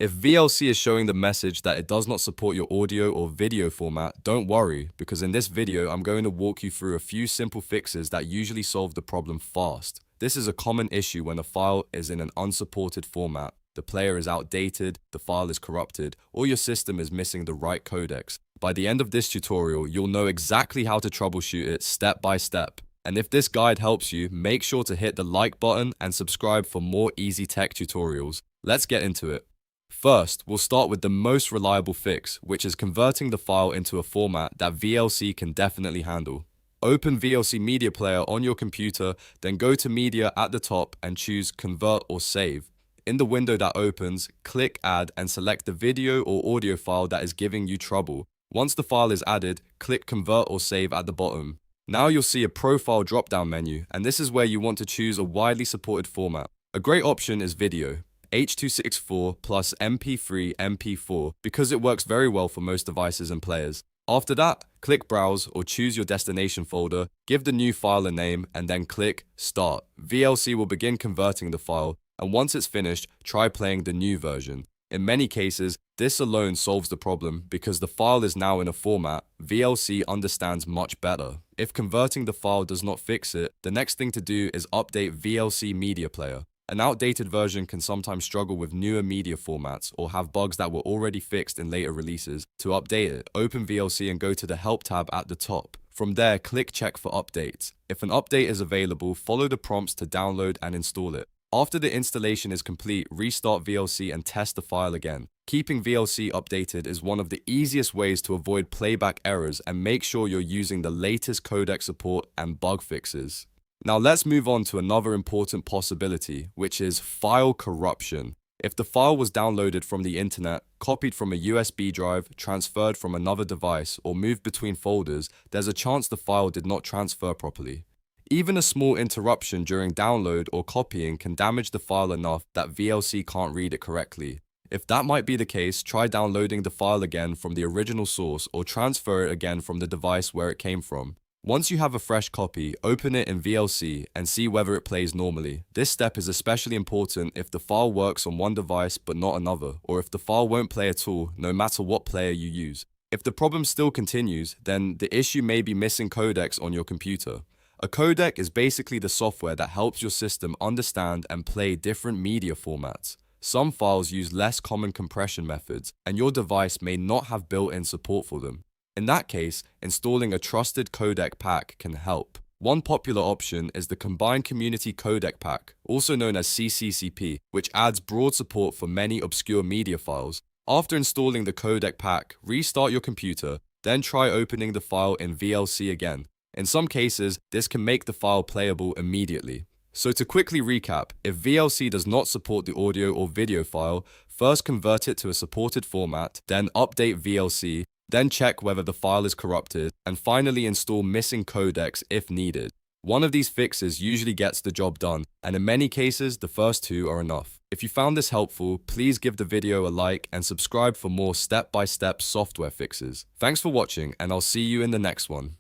If VLC is showing the message that it does not support your audio or video format, don't worry, because in this video I'm going to walk you through a few simple fixes that usually solve the problem fast. This is a common issue when a file is in an unsupported format. The player is outdated, the file is corrupted, or your system is missing the right codecs. By the end of this tutorial, you'll know exactly how to troubleshoot it step by step. And if this guide helps you, make sure to hit the like button and subscribe for more easy tech tutorials. Let's get into it. First, we'll start with the most reliable fix, which is converting the file into a format that VLC can definitely handle. Open VLC Media Player on your computer, then go to Media at the top and choose Convert or Save. In the window that opens, click Add and select the video or audio file that is giving you trouble. Once the file is added, click Convert or Save at the bottom. Now you'll see a Profile drop-down menu, and this is where you want to choose a widely supported format. A great option is video. H.264 plus MP3 MP4 because it works very well for most devices and players. After that, click Browse or choose your destination folder, give the new file a name, and then click Start. VLC will begin converting the file, and once it's finished, try playing the new version. In many cases, this alone solves the problem because the file is now in a format VLC understands much better. If converting the file does not fix it, the next thing to do is update VLC Media Player. An outdated version can sometimes struggle with newer media formats or have bugs that were already fixed in later releases. To update it, open VLC and go to the Help tab at the top. From there, click Check for updates. If an update is available, follow the prompts to download and install it. After the installation is complete, restart VLC and test the file again. Keeping VLC updated is one of the easiest ways to avoid playback errors, and make sure you're using the latest codec support and bug fixes. Now let's move on to another important possibility, which is file corruption. If the file was downloaded from the internet, copied from a USB drive, transferred from another device, or moved between folders, there's a chance the file did not transfer properly. Even a small interruption during download or copying can damage the file enough that VLC can't read it correctly. If that might be the case, try downloading the file again from the original source or transfer it again from the device where it came from. Once you have a fresh copy, open it in VLC and see whether it plays normally. This step is especially important if the file works on one device but not another, or if the file won't play at all, no matter what player you use. If the problem still continues, then the issue may be missing codecs on your computer. A codec is basically the software that helps your system understand and play different media formats. Some files use less common compression methods, and your device may not have built-in support for them. In that case, installing a trusted codec pack can help. One popular option is the Combined Community Codec Pack, also known as CCCP, which adds broad support for many obscure media files. After installing the codec pack, restart your computer, then try opening the file in VLC again. In some cases, this can make the file playable immediately. So to quickly recap, if VLC does not support the audio or video file, first convert it to a supported format, then update VLC, then check whether the file is corrupted, and finally install missing codecs if needed. One of these fixes usually gets the job done, and in many cases, the first two are enough. If you found this helpful, please give the video a like and subscribe for more step-by-step software fixes. Thanks for watching, and I'll see you in the next one.